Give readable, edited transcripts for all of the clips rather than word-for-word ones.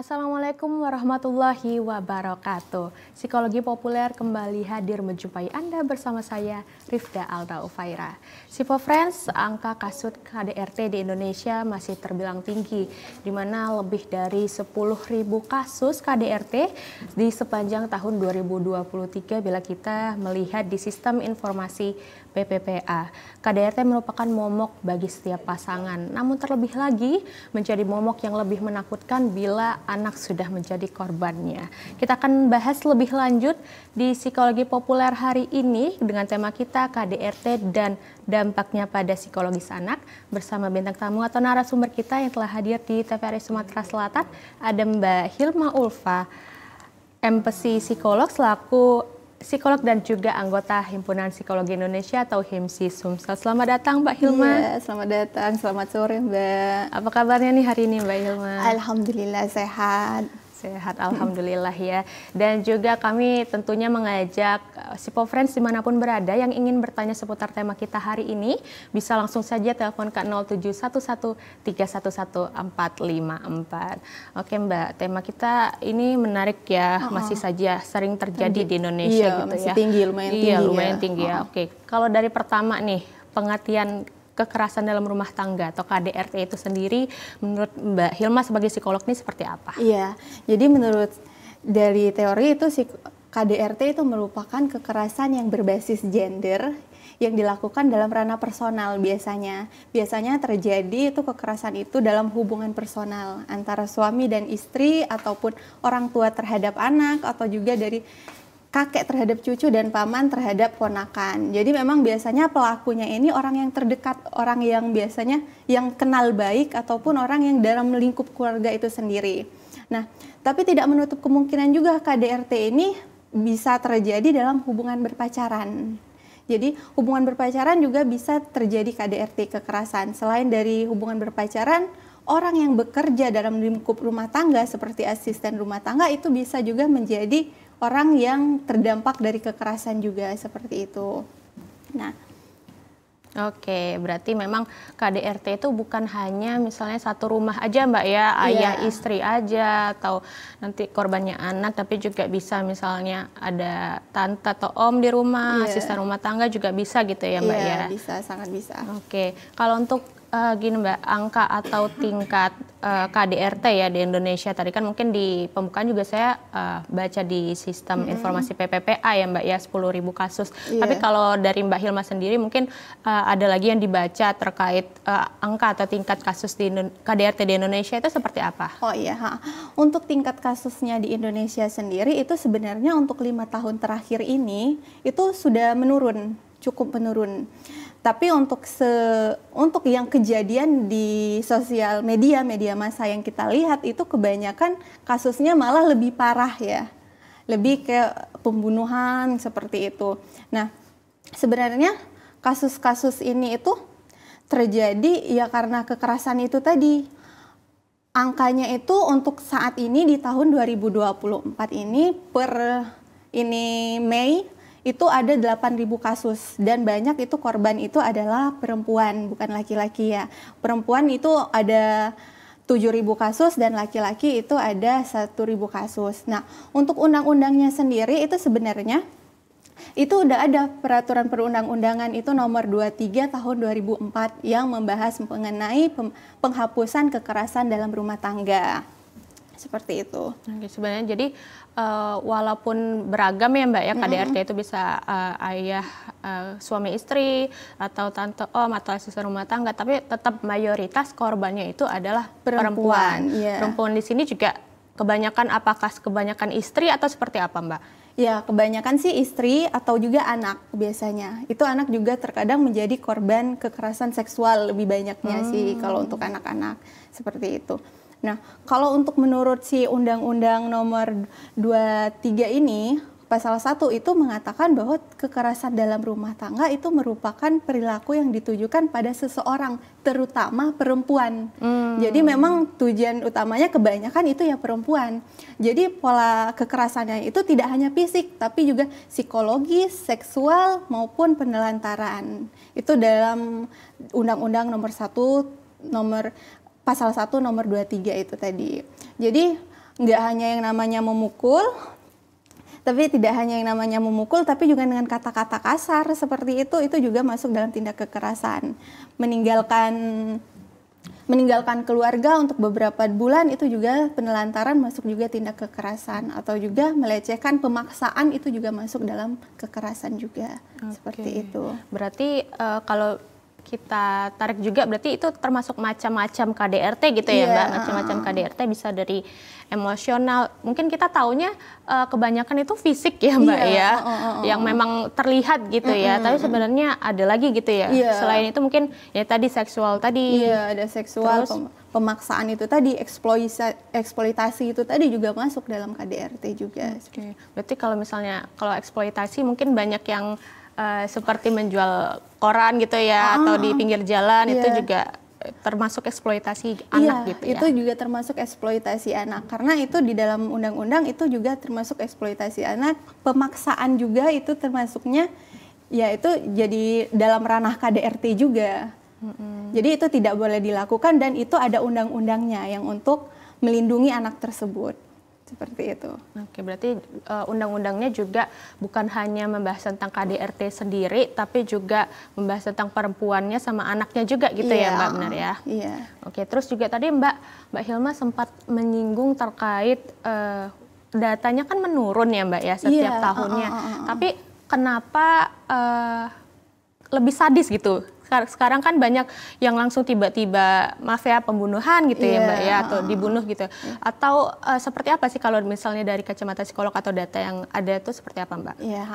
Assalamualaikum warahmatullahi wabarakatuh. Psikologi populer kembali hadir menjumpai Anda bersama saya, Rifda Alda Ufaira. Sipo Friends, angka kasus KDRT di Indonesia masih terbilang tinggi, di mana lebih dari 10.000 kasus KDRT di sepanjang tahun 2023 bila kita melihat di sistem informasi PPPA. KDRT merupakan momok bagi setiap pasangan, namun terlebih lagi menjadi momok yang lebih menakutkan bila anak sudah menjadi korbannya. Kita akan bahas lebih lanjut di psikologi populer hari ini dengan tema kita KDRT dan dampaknya pada psikologis anak bersama bintang tamu atau narasumber kita yang telah hadir di TVRI Sumatera Selatan. Ada Mbak Hilma Ulfa, MPsi psikolog selaku psikolog dan juga anggota Himpunan Psikologi Indonesia atau HIMSI Sumsel. Selamat datang Mbak Hilma. Iya, selamat datang, selamat sore Mbak. Apa kabarnya nih hari ini Mbak Hilma? Alhamdulillah sehat. Sehat, alhamdulillah ya. Dan juga kami tentunya mengajak Sipo Friends dimanapun berada yang ingin bertanya seputar tema kita hari ini, bisa langsung saja telepon ke 0711311454. Oke Mbak, tema kita ini menarik ya, masih saja sering terjadi di Indonesia gitu masih ya. Tinggi, lumayan tinggi. Iya, lumayan tinggi ya. Oke, kalau dari pertama nih, pengertian kekerasan dalam rumah tangga atau KDRT itu sendiri menurut Mbak Hilma sebagai psikolog ini seperti apa? Iya, jadi menurut dari teori itu KDRT itu merupakan kekerasan yang berbasis gender yang dilakukan dalam ranah personal biasanya. Biasanya terjadi itu kekerasan itu dalam hubungan personal antara suami dan istri ataupun orang tua terhadap anak atau juga dari kakek terhadap cucu dan paman terhadap ponakan. Jadi memang biasanya pelakunya ini orang yang terdekat, orang yang biasanya yang kenal baik ataupun orang yang dalam lingkup keluarga itu sendiri. Nah, tapi tidak menutup kemungkinan juga KDRT ini bisa terjadi dalam hubungan berpacaran. Jadi hubungan berpacaran juga bisa terjadi KDRT kekerasan. Selain dari hubungan berpacaran, orang yang bekerja dalam lingkup rumah tangga seperti asisten rumah tangga itu bisa juga menjadi orang yang terdampak dari kekerasan juga seperti itu. Nah, oke, berarti memang KDRT itu bukan hanya misalnya satu rumah aja Mbak ya, ayah istri aja atau nanti korbannya anak, tapi juga bisa misalnya ada tante atau om di rumah, asisten rumah tangga juga bisa gitu ya Mbak ya? Iya, bisa, sangat bisa. Oke, kalau untuk gini Mbak, angka atau tingkat KDRT ya di Indonesia, tadi kan mungkin di pembukaan juga saya baca di sistem informasi PPPA ya Mbak ya, 10.000 kasus. Tapi kalau dari Mbak Hilma sendiri mungkin ada lagi yang dibaca terkait angka atau tingkat kasus di KDRT di Indonesia itu seperti apa? Oh iya, untuk tingkat kasusnya di Indonesia sendiri itu sebenarnya untuk 5 tahun terakhir ini itu sudah menurun, cukup menurun. Tapi untuk yang kejadian di sosial media massa yang kita lihat itu kebanyakan kasusnya malah lebih parah ya, lebih ke pembunuhan seperti itu. Nah, sebenarnya kasus-kasus ini itu terjadi ya karena kekerasan itu tadi. Angkanya itu untuk saat ini di tahun 2024 ini Mei itu ada 8.000 kasus dan banyak itu korban itu adalah perempuan, bukan laki-laki ya. Perempuan itu ada 7.000 kasus dan laki-laki itu ada 1.000 kasus. Nah, untuk undang-undangnya sendiri itu sebenarnya itu udah ada peraturan perundang-undangan itu nomor 23 tahun 2004 yang membahas mengenai penghapusan kekerasan dalam rumah tangga. Seperti itu. Oke, sebenarnya jadi walaupun beragam ya Mbak ya, KDRT itu bisa ayah, suami istri, atau tante om, atau asisten rumah tangga, tapi tetap mayoritas korbannya itu adalah perempuan. Perempuan di sini juga apakah kebanyakan istri atau seperti apa Mbak? Ya, kebanyakan sih istri atau juga anak biasanya. Itu anak juga terkadang menjadi korban kekerasan seksual lebih banyaknya sih kalau untuk anak-anak seperti itu. Nah, kalau untuk menurut si Undang-Undang nomor 23 ini, pasal 1 itu mengatakan bahwa kekerasan dalam rumah tangga itu merupakan perilaku yang ditujukan pada seseorang, terutama perempuan. Jadi memang tujuan utamanya kebanyakan itu ya perempuan. Jadi pola kekerasannya itu tidak hanya fisik, tapi juga psikologis, seksual, maupun penelantaran. Itu dalam Undang-Undang nomor 1, pasal 1 nomor 23 itu tadi. Jadi nggak hanya yang namanya memukul, tapi tidak hanya yang namanya memukul, tapi juga dengan kata-kata kasar seperti itu juga masuk dalam tindak kekerasan. Meninggalkan keluarga untuk beberapa bulan itu juga penelantaran, masuk juga tindak kekerasan. Atau juga melecehkan, pemaksaan itu juga masuk dalam kekerasan juga. Seperti itu. Berarti kalau kita tarik juga berarti itu termasuk macam-macam KDRT gitu ya Mbak? Macam-macam KDRT bisa dari emosional. Mungkin kita taunya kebanyakan itu fisik ya Mbak ya, yang memang terlihat gitu ya. Tapi sebenarnya ada lagi gitu ya. Selain itu mungkin ya tadi seksual tadi. Iya, ada seksual, pemaksaan itu tadi, eksploitasi itu tadi juga masuk dalam KDRT juga. Berarti kalau misalnya kalau eksploitasi mungkin banyak yang seperti menjual koran gitu ya, atau di pinggir jalan itu juga termasuk eksploitasi anak gitu ya? Itu juga termasuk eksploitasi anak, karena itu di dalam undang-undang itu juga termasuk eksploitasi anak. Pemaksaan juga itu termasuknya, ya itu jadi dalam ranah KDRT juga. Jadi itu tidak boleh dilakukan dan itu ada undang-undangnya yang untuk melindungi anak tersebut. Seperti itu. Oke, berarti undang-undangnya juga bukan hanya membahas tentang KDRT sendiri, tapi juga membahas tentang perempuannya sama anaknya juga gitu ya Mbak, benar ya? Iya. Oke, terus juga tadi Mbak Hilma sempat menyinggung terkait datanya kan menurun ya Mbak ya setiap tahunnya. Tapi kenapa lebih sadis gitu? Sekarang kan banyak yang langsung tiba-tiba maaf ya pembunuhan gitu ya Mbak ya, atau dibunuh gitu. Atau seperti apa sih kalau misalnya dari kacamata psikolog atau data yang ada itu seperti apa Mbak? Iya.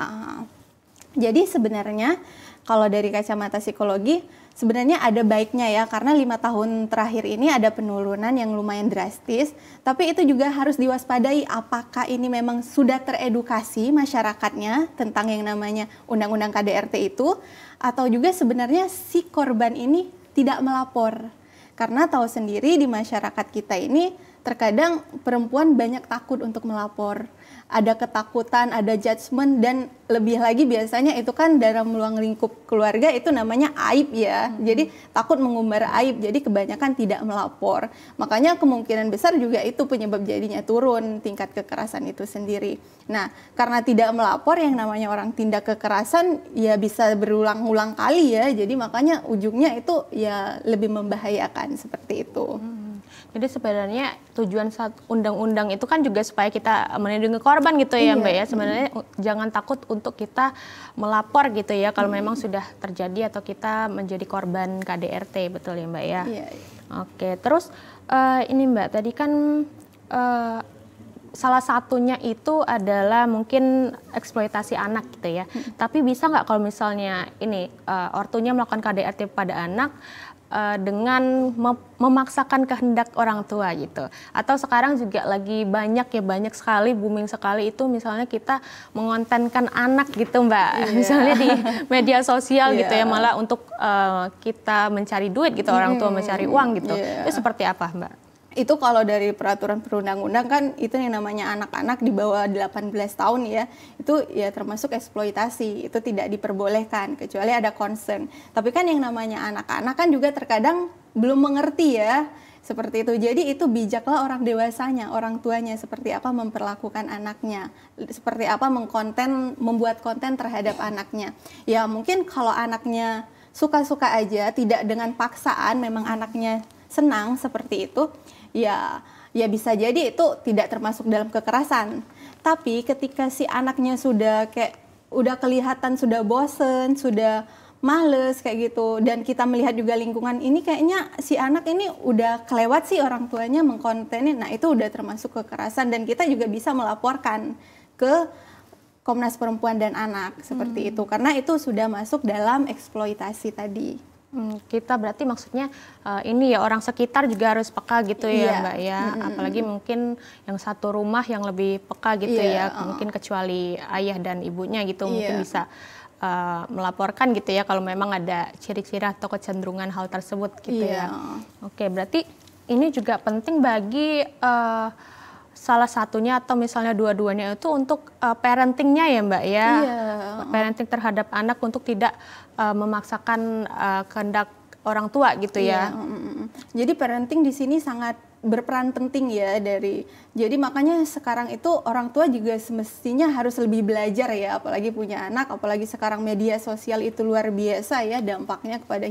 Jadi sebenarnya kalau dari kacamata psikologi sebenarnya ada baiknya ya, karena 5 tahun terakhir ini ada penurunan yang lumayan drastis. Tapi itu juga harus diwaspadai, apakah ini memang sudah teredukasi masyarakatnya tentang yang namanya undang-undang KDRT itu, atau juga sebenarnya si korban ini tidak melapor. Karena tahu sendiri di masyarakat kita ini terkadang perempuan banyak takut untuk melapor. Ada ketakutan, ada judgement, dan lebih lagi biasanya itu kan dalam ruang lingkup keluarga itu namanya aib ya. Jadi takut mengumbar aib, jadi kebanyakan tidak melapor. Makanya kemungkinan besar juga itu penyebab jadinya turun tingkat kekerasan itu sendiri. Nah, karena tidak melapor yang namanya orang tindak kekerasan ya bisa berulang-ulang kali ya. Jadi makanya ujungnya itu ya lebih membahayakan seperti itu. Jadi sebenarnya tujuan undang-undang itu kan juga supaya kita melindungi korban gitu ya Mbak ya. Sebenarnya jangan takut untuk kita melapor gitu ya kalau memang sudah terjadi atau kita menjadi korban KDRT, betul ya Mbak ya? Oke, terus ini Mbak tadi kan salah satunya itu adalah mungkin eksploitasi anak gitu ya. Tapi bisa nggak kalau misalnya ini ortunya melakukan KDRT pada anak dengan memaksakan kehendak orang tua gitu. Atau sekarang juga lagi banyak sekali, booming sekali itu misalnya kita mengontenkan anak gitu Mbak. Misalnya di media sosial gitu ya, malah untuk kita mencari duit gitu, orang tua mencari uang gitu. Itu seperti apa Mbak? Itu kalau dari peraturan perundang-undang kan itu yang namanya anak-anak di bawah 18 tahun ya, itu ya termasuk eksploitasi, itu tidak diperbolehkan kecuali ada concern. Tapi kan yang namanya anak-anak kan juga terkadang belum mengerti ya, seperti itu. Jadi itu bijaklah orang dewasanya, orang tuanya seperti apa memperlakukan anaknya, seperti apa membuat konten terhadap anaknya. Ya mungkin kalau anaknya suka-suka aja, tidak dengan paksaan, memang anaknya senang seperti itu, ya bisa jadi itu tidak termasuk dalam kekerasan. Tapi ketika si anaknya sudah udah kelihatan sudah bosen, sudah males kayak gitu, dan kita melihat juga lingkungan ini kayaknya si anak ini udah kelewat sih orang tuanya mengkontenin, nah itu udah termasuk kekerasan dan kita juga bisa melaporkan ke Komnas Perempuan dan Anak seperti itu, karena itu sudah masuk dalam eksploitasi tadi. Kita berarti maksudnya ini ya orang sekitar juga harus peka gitu ya Mbak ya, apalagi mungkin yang satu rumah yang lebih peka gitu ya, mungkin kecuali ayah dan ibunya gitu mungkin bisa melaporkan gitu ya kalau memang ada ciri-ciri atau kecenderungan hal tersebut gitu ya. Oke, berarti ini juga penting bagi salah satunya atau misalnya dua-duanya itu untuk parentingnya ya Mbak ya, parenting terhadap anak untuk tidak memaksakan kehendak orang tua gitu ya. Jadi parenting di sini sangat berperan penting ya jadi makanya sekarang itu orang tua juga semestinya harus lebih belajar ya, apalagi punya anak, apalagi sekarang media sosial itu luar biasa ya dampaknya kepada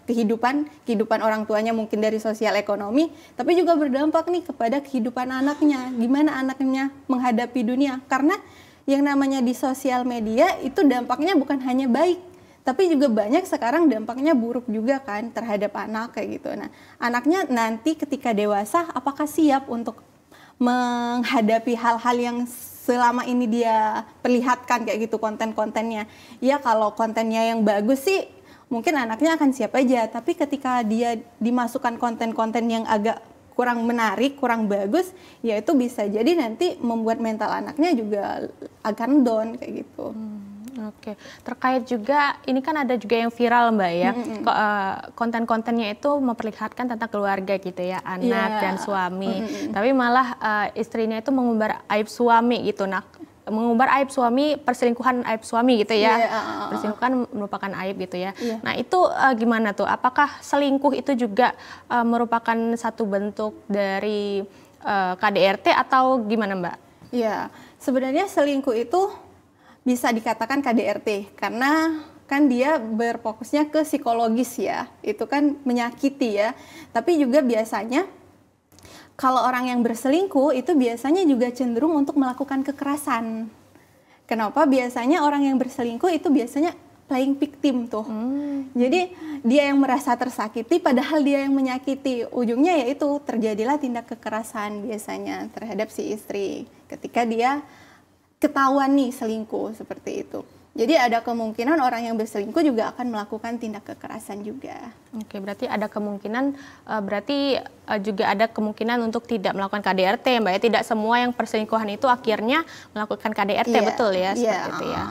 kehidupan orang tuanya, mungkin dari sosial ekonomi, tapi juga berdampak nih kepada kehidupan anaknya, gimana anaknya menghadapi dunia, karena yang namanya di sosial media itu dampaknya bukan hanya baik, tapi juga banyak sekarang dampaknya buruk juga kan terhadap anak kayak gitu. Nah, anaknya nanti ketika dewasa apakah siap untuk menghadapi hal-hal yang selama ini dia perlihatkan kayak gitu konten-kontennya. Ya kalau kontennya yang bagus sih mungkin anaknya akan siap aja, tapi ketika dia dimasukkan konten-konten yang agak kurang menarik, kurang bagus, ya itu bisa jadi nanti membuat mental anaknya juga akan down kayak gitu. Oke, terkait juga ini kan ada juga yang viral Mbak ya, konten-kontennya itu memperlihatkan tentang keluarga gitu ya, anak dan suami, tapi malah istrinya itu mengumbar aib suami gitu, nah mengumbar aib suami, perselingkuhan aib suami gitu ya, perselingkuhan merupakan aib gitu ya. Nah itu gimana tuh, apakah selingkuh itu juga merupakan satu bentuk dari KDRT atau gimana Mbak? Ya, sebenarnya selingkuh itu bisa dikatakan KDRT karena kan dia berfokusnya ke psikologis ya, itu kan menyakiti ya. Tapi juga biasanya kalau orang yang berselingkuh itu biasanya juga cenderung untuk melakukan kekerasan. Kenapa? Biasanya orang yang berselingkuh itu biasanya playing victim tuh. Jadi dia yang merasa tersakiti padahal dia yang menyakiti. Ujungnya yaitu terjadilah tindak kekerasan biasanya terhadap si istri ketika dia ketahuan nih selingkuh seperti itu. Jadi ada kemungkinan orang yang berselingkuh juga akan melakukan tindak kekerasan juga. Oke, berarti ada kemungkinan, juga ada kemungkinan untuk tidak melakukan KDRT Mbak ya. Tidak semua yang perselingkuhan itu akhirnya melakukan KDRT, betul ya? Seperti itu ya.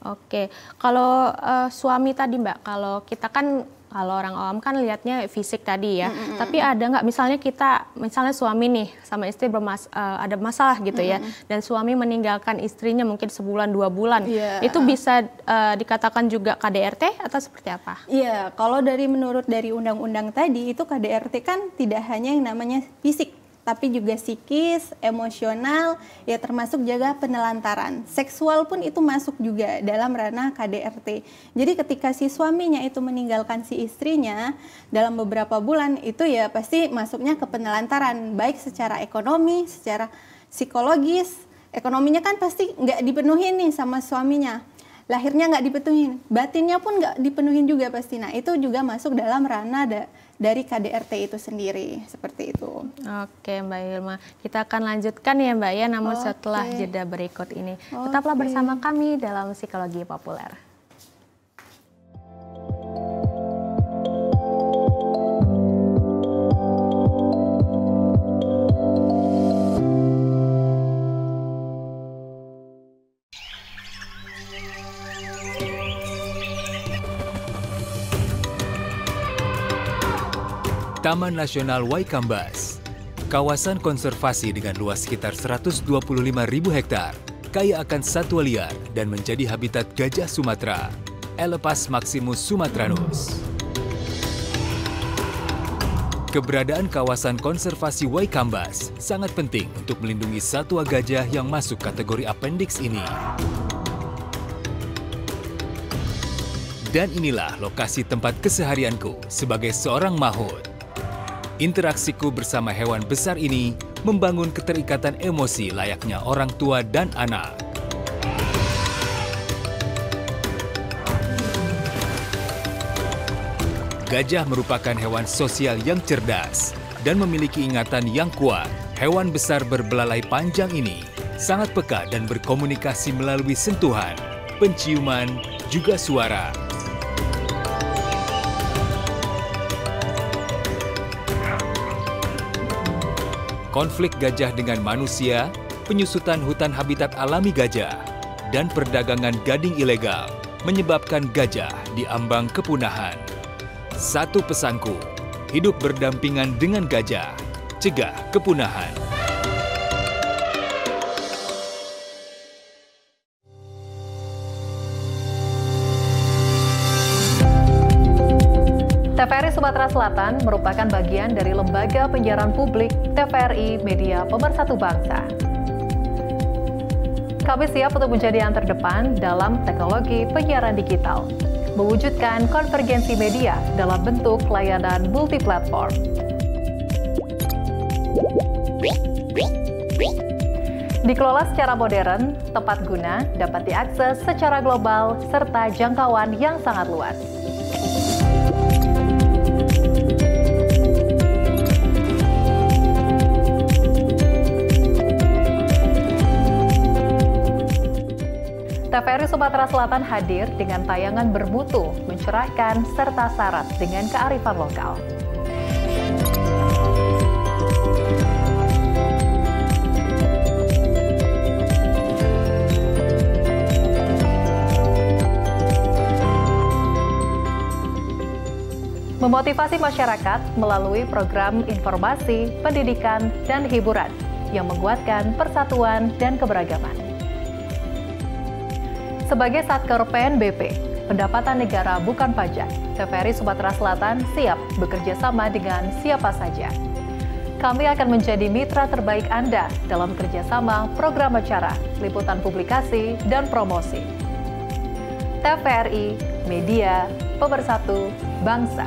Oke, kalau suami tadi Mbak, kalau kita kan kalau orang awam kan lihatnya fisik tadi ya, tapi ada nggak misalnya suami nih sama istri ada masalah gitu ya, dan suami meninggalkan istrinya mungkin sebulan 2 bulan, itu bisa dikatakan juga KDRT atau seperti apa? Iya, kalau menurut dari undang-undang tadi itu KDRT kan tidak hanya yang namanya fisik, tapi juga psikis, emosional, ya termasuk juga penelantaran. Seksual pun itu masuk juga dalam ranah KDRT. Jadi ketika si suaminya itu meninggalkan si istrinya dalam beberapa bulan, itu ya pasti masuknya ke penelantaran, baik secara ekonomi, secara psikologis. Ekonominya kan pasti nggak dipenuhi nih sama suaminya. Lahirnya nggak dipenuhin, batinnya pun nggak dipenuhin juga pasti. Nah itu juga masuk dalam ranah dari KDRT itu sendiri, seperti itu. Oke Mbak Hilma, kita akan lanjutkan ya Mbak ya, namun setelah jeda berikut ini. Tetaplah bersama kami dalam Psikologi Populer. Taman Nasional Waikambas, kawasan konservasi dengan luas sekitar 125.000 hektar, kaya akan satwa liar dan menjadi habitat gajah Sumatera, Elepas maximus sumatranus. Keberadaan kawasan konservasi Waikambas sangat penting untuk melindungi satwa gajah yang masuk kategori appendix ini. Dan inilah lokasi tempat keseharianku sebagai seorang mahout. Interaksiku bersama hewan besar ini membangun keterikatan emosi layaknya orang tua dan anak. Gajah merupakan hewan sosial yang cerdas dan memiliki ingatan yang kuat. Hewan besar berbelalai panjang ini sangat peka dan berkomunikasi melalui sentuhan, penciuman, juga suara. Konflik gajah dengan manusia, penyusutan hutan habitat alami gajah, dan perdagangan gading ilegal menyebabkan gajah diambang kepunahan. Satu pesanku, hidup berdampingan dengan gajah, cegah kepunahan. TVRI Sumatera Selatan merupakan bagian dari lembaga penyiaran publik TVRI Media Pemersatu Bangsa. Kami siap untuk menjadi yang terdepan dalam teknologi penyiaran digital, mewujudkan konvergensi media dalam bentuk layanan multiplatform. Dikelola secara modern, tepat guna, dapat diakses secara global, serta jangkauan yang sangat luas. TVRI Sumatera Selatan hadir dengan tayangan bermutu, mencerahkan, serta syarat dengan kearifan lokal. Memotivasi masyarakat melalui program informasi, pendidikan, dan hiburan yang menguatkan persatuan dan keberagaman. Sebagai Satker PNBP, pendapatan negara bukan pajak, TVRI Sumatera Selatan siap bekerja sama dengan siapa saja. Kami akan menjadi mitra terbaik Anda dalam kerjasama program acara, liputan publikasi, dan promosi. TVRI, Media Pemersatu Bangsa.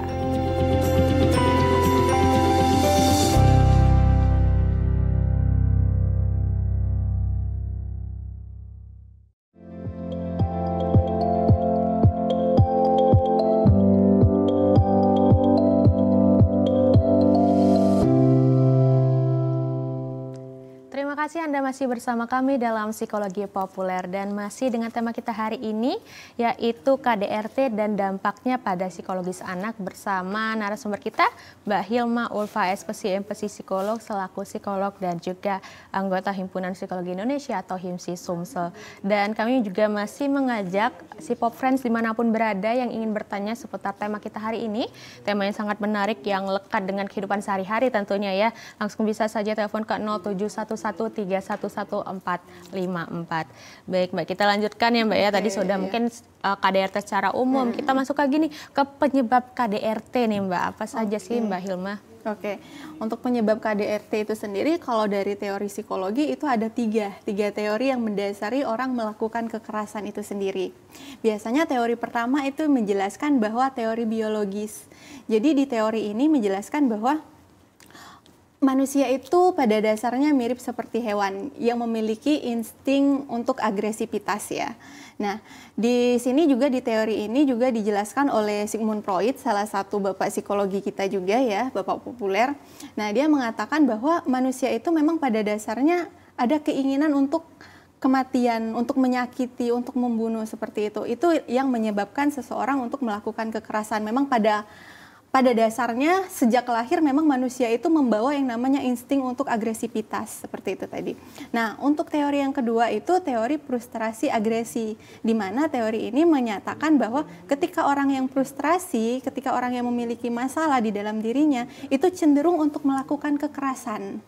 Terima kasih Anda masih bersama kami dalam Psikologi Populer dan masih dengan tema kita hari ini yaitu KDRT dan dampaknya pada psikologis anak bersama narasumber kita Mbak Hilma Ulfa SPSI Psikolog selaku psikolog dan juga anggota Himpunan Psikologi Indonesia atau HIMSI Sumsel. Dan kami juga masih mengajak si Pop Friends dimanapun berada yang ingin bertanya seputar tema kita hari ini, tema yang sangat menarik yang lekat dengan kehidupan sehari-hari tentunya ya. Langsung bisa saja telepon ke 0711311454. Baik Mbak, kita lanjutkan ya Mbak ya. Tadi sudah mungkin KDRT secara umum. Kita masuk lagi nih ke penyebab KDRT nih Mbak. Apa saja sih Mbak Hilma? Oke, untuk penyebab KDRT itu sendiri, kalau dari teori psikologi itu ada tiga teori yang mendasari orang melakukan kekerasan itu sendiri. Biasanya teori pertama itu menjelaskan bahwa teori biologis. Jadi di teori ini menjelaskan bahwa manusia itu pada dasarnya mirip seperti hewan yang memiliki insting untuk agresivitas ya. Nah, di sini juga di teori ini juga dijelaskan oleh Sigmund Freud, salah satu bapak psikologi kita juga ya, bapak populer. Nah, dia mengatakan bahwa manusia itu memang pada dasarnya ada keinginan untuk kematian, untuk menyakiti, untuk membunuh seperti itu. Itu yang menyebabkan seseorang untuk melakukan kekerasan. Memang pada dasarnya sejak lahir memang manusia itu membawa yang namanya insting untuk agresivitas seperti itu tadi. Nah, untuk teori yang kedua itu teori frustrasi agresi, di mana teori ini menyatakan bahwa ketika orang yang frustrasi, ketika orang yang memiliki masalah di dalam dirinya itu cenderung untuk melakukan kekerasan.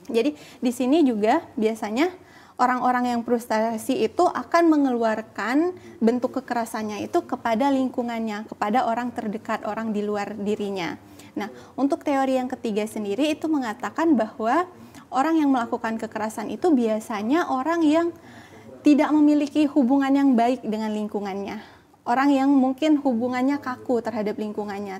Jadi di sini juga biasanya orang-orang yang frustrasi itu akan mengeluarkan bentuk kekerasannya itu kepada lingkungannya, kepada orang terdekat, orang di luar dirinya. Nah, untuk teori yang ketiga sendiri itu mengatakan bahwa orang yang melakukan kekerasan itu biasanya orang yang tidak memiliki hubungan yang baik dengan lingkungannya. Orang yang mungkin hubungannya kaku terhadap lingkungannya,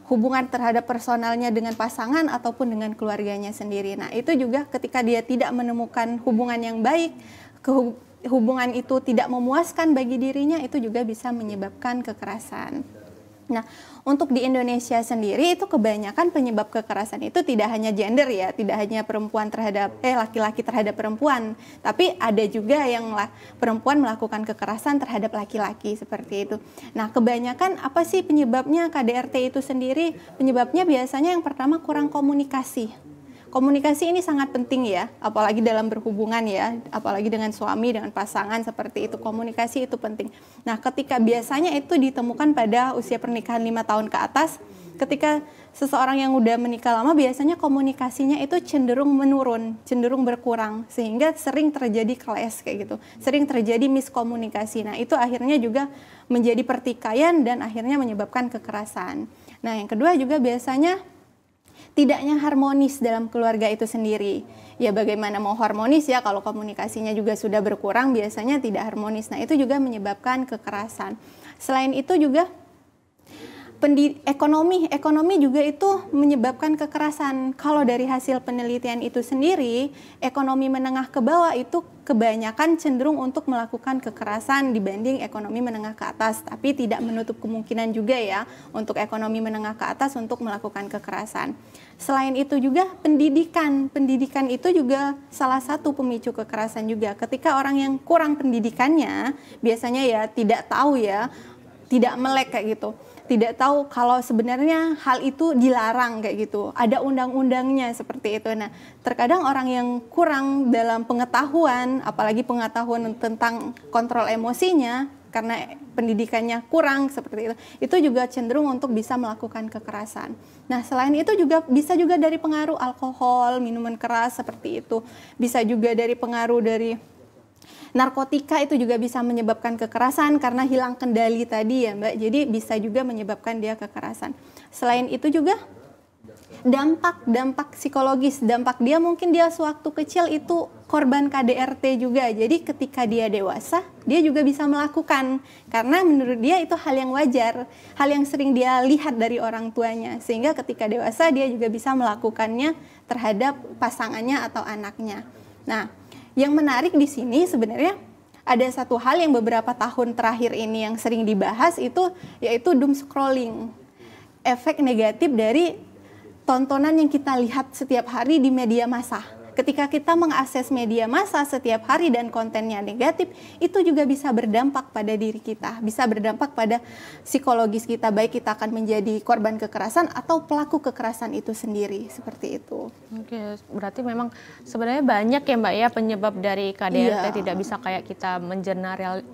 hubungan terhadap personalnya dengan pasangan ataupun dengan keluarganya sendiri. Nah, itu juga ketika dia tidak menemukan hubungan yang baik, hubungan itu tidak memuaskan bagi dirinya, itu juga bisa menyebabkan kekerasan. Nah, untuk di Indonesia sendiri itu kebanyakan penyebab kekerasan itu tidak hanya gender ya, tidak hanya perempuan terhadap laki-laki terhadap perempuan, tapi ada juga yang perempuan melakukan kekerasan terhadap laki-laki seperti itu. Nah, kebanyakan apa sih penyebabnya KDRT itu sendiri? Penyebabnya biasanya yang pertama kurang komunikasi. Komunikasi ini sangat penting ya, apalagi dalam berhubungan ya, apalagi dengan suami, dengan pasangan seperti itu, komunikasi itu penting. Nah, ketika biasanya itu ditemukan pada usia pernikahan 5 tahun ke atas, ketika seseorang yang udah menikah lama biasanya komunikasinya itu cenderung menurun, cenderung berkurang, sehingga sering terjadi clash kayak gitu, sering terjadi miskomunikasi. Nah, itu akhirnya juga menjadi pertikaian dan akhirnya menyebabkan kekerasan. Nah, yang kedua juga biasanya tidaknya harmonis dalam keluarga itu sendiri. Ya bagaimana mau harmonis ya kalau komunikasinya juga sudah berkurang, biasanya tidak harmonis. Nah, itu juga menyebabkan kekerasan. Selain itu juga ekonomi juga itu menyebabkan kekerasan. Kalau dari hasil penelitian itu sendiri, ekonomi menengah ke bawah itu kebanyakan cenderung untuk melakukan kekerasan dibanding ekonomi menengah ke atas. Tapi tidak menutup kemungkinan juga ya untuk ekonomi menengah ke atas untuk melakukan kekerasan. Selain itu juga pendidikan itu juga salah satu pemicu kekerasan juga. Ketika orang yang kurang pendidikannya, biasanya ya tidak tahu ya, tidak melek kayak gitu. Tidak tahu kalau sebenarnya hal itu dilarang kayak gitu. Ada undang-undangnya seperti itu. Nah, terkadang orang yang kurang dalam pengetahuan, apalagi pengetahuan tentang kontrol emosinya, karena pendidikannya kurang seperti itu juga cenderung untuk bisa melakukan kekerasan. Nah, selain itu juga bisa juga dari pengaruh alkohol, minuman keras seperti itu. Bisa juga dari pengaruh dari narkotika, itu juga bisa menyebabkan kekerasan karena hilang kendali tadi ya Mbak. Jadi bisa juga menyebabkan dia kekerasan. Selain itu juga dampak psikologis, dampak dia mungkin dia sewaktu kecil itu korban KDRT juga. Jadi ketika dia dewasa, dia juga bisa melakukan karena menurut dia itu hal yang wajar, hal yang sering dia lihat dari orang tuanya. Sehingga ketika dewasa dia juga bisa melakukannya terhadap pasangannya atau anaknya. Nah, yang menarik di sini sebenarnya ada satu hal yang beberapa tahun terakhir ini yang sering dibahas itu yaitu doom scrolling. Efek negatif dari tontonan yang kita lihat setiap hari di media massa. Ketika kita mengakses media massa setiap hari dan kontennya negatif, itu juga bisa berdampak pada diri kita, bisa berdampak pada psikologis kita, baik kita akan menjadi korban kekerasan atau pelaku kekerasan itu sendiri, seperti itu. Oke, berarti memang sebenarnya banyak ya Mbak ya penyebab dari KDRT, tidak bisa kayak kita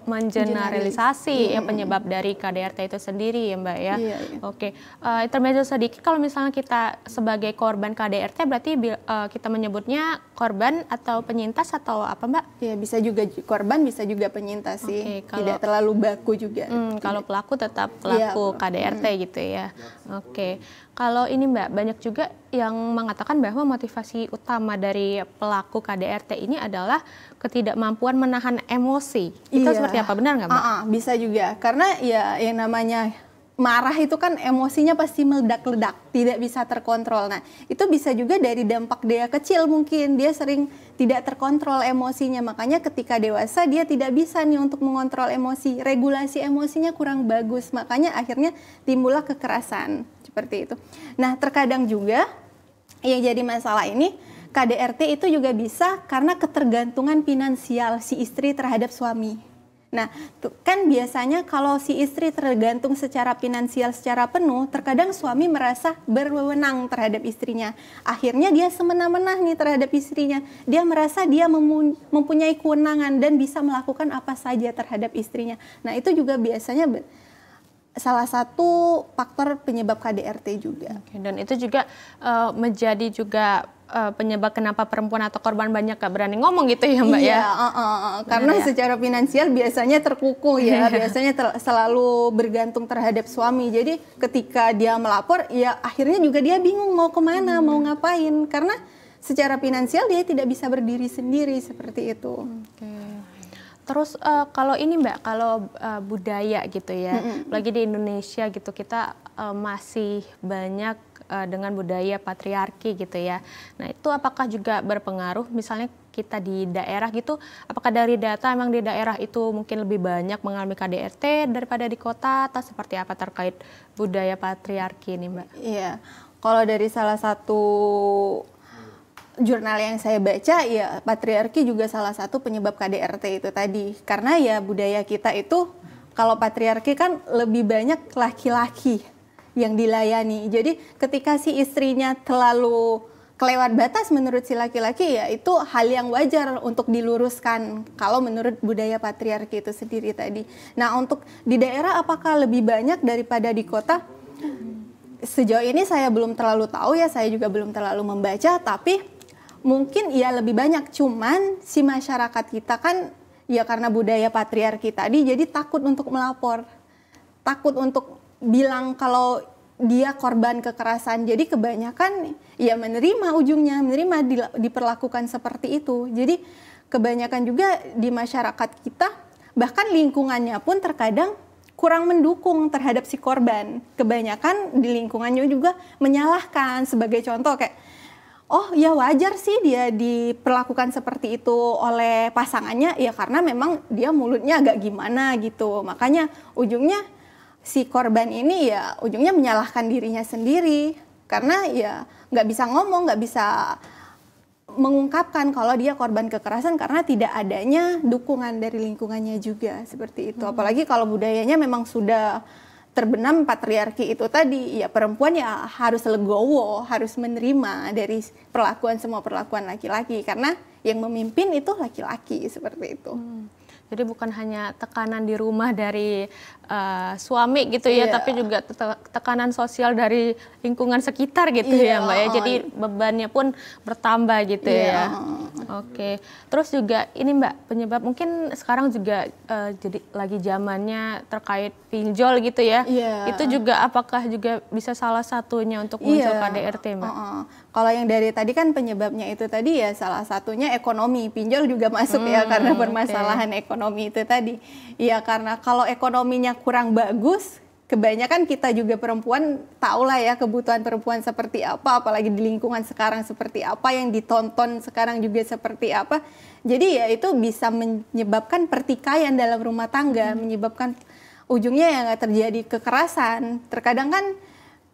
mengeneralisasi ya penyebab dari KDRT itu sendiri ya Mbak ya. Oke, intermezzo sedikit, kalau misalnya kita sebagai korban KDRT berarti kita menyebutnya korban atau penyintas atau apa Mbak? Ya, bisa juga korban, bisa juga penyintas sih. Tidak terlalu baku juga. Kalau pelaku tetap pelaku KDRT gitu ya. Oke. Kalau ini Mbak, banyak juga yang mengatakan bahwa motivasi utama dari pelaku KDRT ini adalah ketidakmampuan menahan emosi. Itu seperti apa? Benar nggak Mbak? Bisa juga. Karena ya yang namanya marah itu kan emosinya pasti meledak-ledak, tidak bisa terkontrol. Nah, itu bisa juga dari dampak dia kecil mungkin. Dia sering tidak terkontrol emosinya. Makanya ketika dewasa dia tidak bisa nih untuk mengontrol emosi. Regulasi emosinya kurang bagus. Makanya akhirnya timbullah kekerasan. Seperti itu. Nah, terkadang juga yang jadi masalah ini, KDRT itu juga bisa karena ketergantungan finansial si istri terhadap suami. Nah, kan biasanya kalau si istri tergantung secara finansial secara penuh, terkadang suami merasa berwenang terhadap istrinya. Akhirnya dia semena-mena nih terhadap istrinya. Dia merasa dia mempunyai kewenangan dan bisa melakukan apa saja terhadap istrinya. Nah, itu juga biasanya salah satu faktor penyebab KDRT juga. Dan itu juga menjadi juga penyebab kenapa perempuan atau korban banyak gak berani ngomong gitu ya Mbak ya? Karena secara finansial biasanya terkukuh ya, biasanya selalu bergantung terhadap suami. Jadi ketika dia melapor, ya akhirnya juga dia bingung mau kemana, mau ngapain. Karena secara finansial dia tidak bisa berdiri sendiri seperti itu. Terus kalau ini Mbak, kalau budaya gitu ya, apalagi di Indonesia gitu, kita masih banyak dengan budaya patriarki gitu ya. Nah, itu apakah juga berpengaruh misalnya kita di daerah gitu, apakah dari data emang di daerah itu mungkin lebih banyak mengalami KDRT daripada di kota, atau seperti apa terkait budaya patriarki ini Mbak? Iya, kalau dari salah satu jurnal yang saya baca, ya patriarki juga salah satu penyebab KDRT itu tadi. Karena ya budaya kita itu, kalau patriarki kan lebih banyak laki-laki yang dilayani. Jadi ketika si istrinya terlalu kelewat batas menurut si laki-laki, ya itu hal yang wajar untuk diluruskan kalau menurut budaya patriarki itu sendiri tadi. Nah, untuk di daerah apakah lebih banyak daripada di kota? Sejauh ini saya belum terlalu tahu ya, saya juga belum terlalu membaca, tapi mungkin ya lebih banyak. Cuman si masyarakat kita kan ya karena budaya patriarki tadi jadi takut untuk melapor. takut untuk bilang kalau dia korban kekerasan. Jadi kebanyakan ya menerima ujungnya, diperlakukan seperti itu. Jadi kebanyakan juga di masyarakat kita, bahkan lingkungannya pun terkadang kurang mendukung terhadap si korban. Kebanyakan di lingkungannya juga menyalahkan. Sebagai contoh kayak, oh ya wajar sih dia diperlakukan seperti itu oleh pasangannya, ya karena memang dia mulutnya agak gimana gitu. Makanya ujungnya si korban ini ya ujungnya menyalahkan dirinya sendiri. Karena ya nggak bisa ngomong, nggak bisa mengungkapkan kalau dia korban kekerasan karena tidak adanya dukungan dari lingkungannya juga, seperti itu. Apalagi kalau budayanya memang sudah terbenam patriarki itu tadi, ya perempuan ya harus legowo, harus menerima dari semua perlakuan laki-laki karena yang memimpin itu laki-laki, seperti itu. Jadi bukan hanya tekanan di rumah dari suami gitu ya, tapi juga tekanan sosial dari lingkungan sekitar gitu ya Mbak ya. Jadi bebannya pun bertambah gitu ya. Oke. Terus juga ini Mbak, penyebab mungkin sekarang juga jadi lagi zamannya terkait pinjol gitu ya. Itu juga apakah juga bisa salah satunya untuk muncul KDRT Mbak? Kalau yang dari tadi kan penyebabnya itu tadi ya salah satunya ekonomi. Pinjol juga masuk ya karena permasalahan ekonomi itu tadi. Ya karena kalau ekonominya kurang bagus, kebanyakan kita juga perempuan tahulah ya kebutuhan perempuan seperti apa, apalagi di lingkungan sekarang seperti apa, yang ditonton sekarang juga seperti apa. Jadi ya itu bisa menyebabkan pertikaian dalam rumah tangga, menyebabkan ujungnya yang terjadi kekerasan. Terkadang kan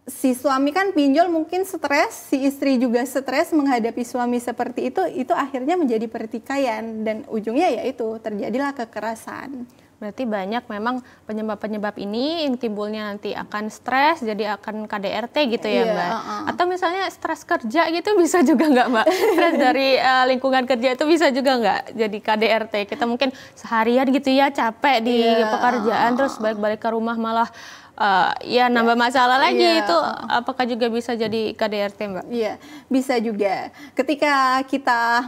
si suami kan pinjol mungkin stres, si istri juga stres menghadapi suami seperti itu akhirnya menjadi pertikaian dan ujungnya yaitu terjadilah kekerasan. Berarti banyak memang penyebab-penyebab ini yang timbulnya nanti akan stres, jadi akan KDRT gitu ya Mbak? Atau misalnya stres kerja gitu bisa juga nggak Mbak? Stres dari lingkungan kerja itu bisa juga nggak jadi KDRT? Kita mungkin seharian gitu ya capek di pekerjaan, terus balik-balik ke rumah malah ya nambah masalah lagi, itu apakah juga bisa jadi KDRT Mbak? Iya, bisa juga. Ketika kita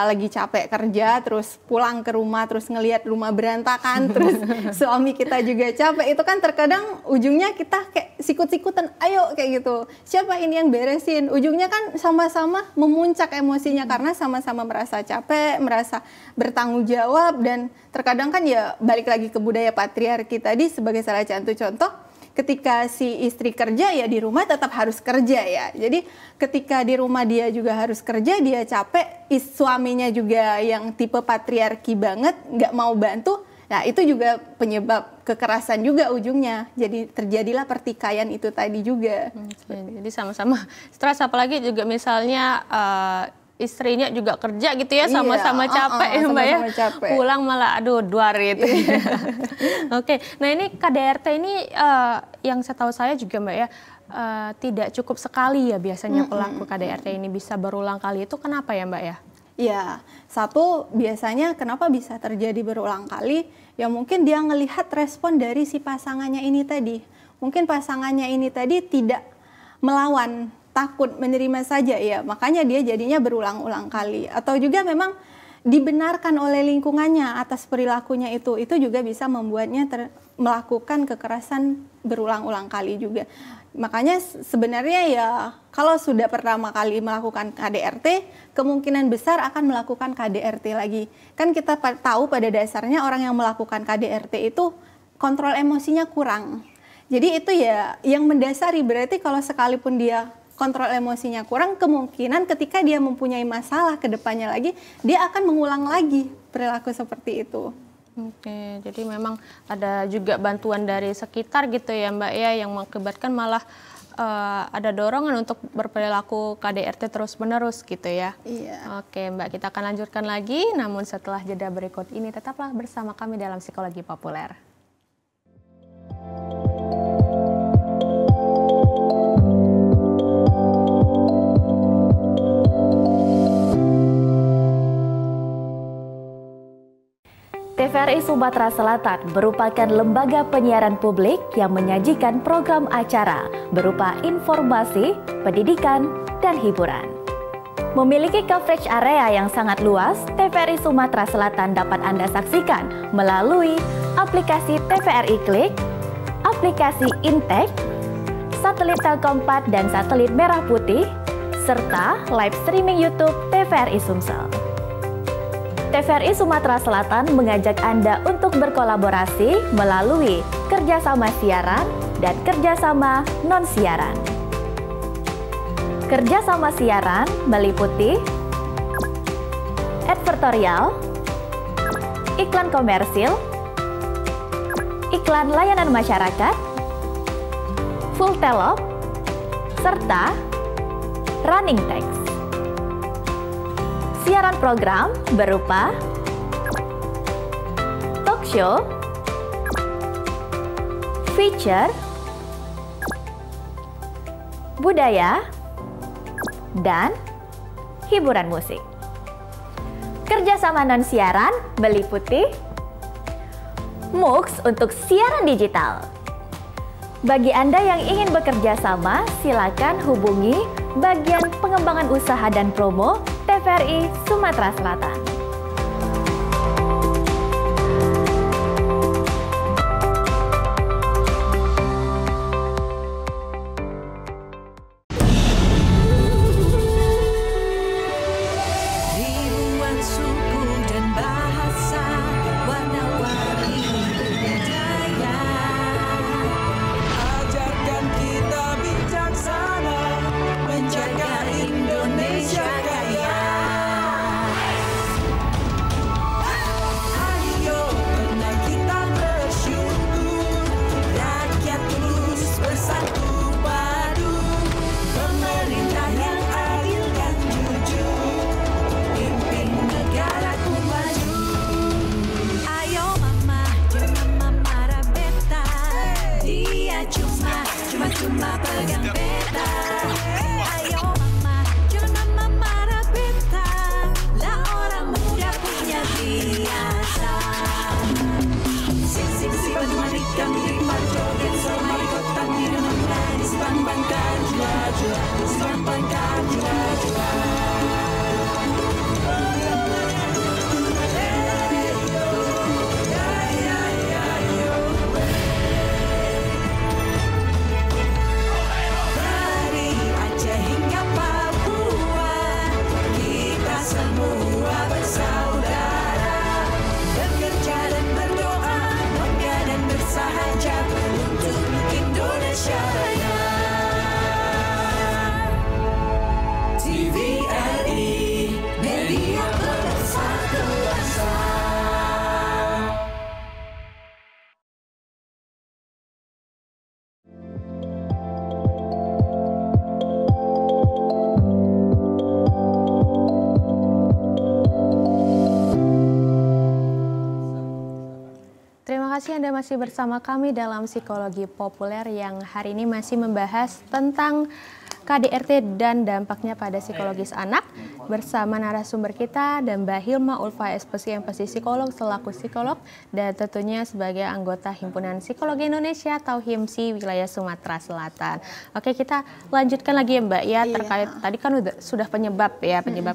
lagi capek kerja, terus pulang ke rumah, terus ngelihat rumah berantakan, terus suami kita juga capek, itu kan terkadang ujungnya kita kayak sikut-sikutan, ayo kayak gitu. Siapa ini yang beresin? Ujungnya kan sama-sama memuncak emosinya karena sama-sama merasa capek, merasa bertanggung jawab, dan terkadang kan ya balik lagi ke budaya patriarki tadi sebagai salah satu contoh, ketika si istri kerja ya di rumah tetap harus kerja ya. Jadi ketika di rumah dia juga harus kerja, dia capek, suaminya juga yang tipe patriarki banget, nggak mau bantu, nah itu juga penyebab kekerasan juga ujungnya. Jadi terjadilah pertikaian itu tadi juga. Jadi sama-sama stres, apalagi juga misalnya istrinya juga kerja gitu ya, sama-sama capek ya Mbak ya, pulang malah aduh duar gitu. Oke, nah ini KDRT ini yang setahu saya juga Mbak ya, tidak cukup sekali ya biasanya pelaku KDRT ini bisa berulang kali, itu kenapa ya Mbak ya? Ya, satu biasanya kenapa bisa terjadi berulang kali, ya mungkin dia ngelihat respon dari si pasangannya ini tadi. Mungkin pasangannya ini tadi tidak melawan, takut menerima saja ya, makanya dia jadinya berulang-ulang kali. Atau juga memang dibenarkan oleh lingkungannya atas perilakunya itu juga bisa membuatnya melakukan kekerasan berulang-ulang kali juga. Makanya sebenarnya ya kalau sudah pertama kali melakukan KDRT, kemungkinan besar akan melakukan KDRT lagi. Kan kita tahu pada dasarnya orang yang melakukan KDRT itu kontrol emosinya kurang. Jadi itu ya yang mendasari, berarti kalau sekalipun dia kontrol emosinya kurang, kemungkinan ketika dia mempunyai masalah ke depannya lagi, dia akan mengulang lagi perilaku seperti itu. Oke, jadi memang ada juga bantuan dari sekitar gitu ya Mbak ya, yang mengakibatkan malah ada dorongan untuk berperilaku KDRT terus-menerus gitu ya. Iya. Oke Mbak, kita akan lanjutkan lagi, namun setelah jeda berikut ini tetaplah bersama kami dalam Psikologi Populer. TVRI Sumatera Selatan merupakan lembaga penyiaran publik yang menyajikan program acara berupa informasi, pendidikan, dan hiburan. Memiliki coverage area yang sangat luas, TVRI Sumatera Selatan dapat Anda saksikan melalui aplikasi TVRI Klik, aplikasi Intek, satelit Telkom 4 dan satelit Merah Putih, serta live streaming YouTube TVRI Sumsel. TVRI Sumatera Selatan mengajak Anda untuk berkolaborasi melalui kerjasama siaran dan kerjasama non-siaran. Kerjasama siaran meliputi advertorial, iklan komersil, iklan layanan masyarakat, full telop, serta running text. Siaran program berupa talk show, feature, budaya, dan hiburan musik. Kerjasama non-siaran meliputi MUX untuk siaran digital. Bagi Anda yang ingin bekerja sama, silakan hubungi bagian pengembangan usaha dan promo TVRI Sumatera Selatan. Terima kasih Anda masih bersama kami dalam Psikologi Populer yang hari ini masih membahas tentang KDRT dan dampaknya pada psikologis anak bersama narasumber kita dan Mbak Hilma Ulfa SPSI MPSI Psikolog selaku psikolog dan tentunya sebagai anggota Himpunan Psikologi Indonesia atau HIMSI wilayah Sumatera Selatan. Oke, kita lanjutkan lagi ya Mbak ya, terkait tadi kan sudah penyebab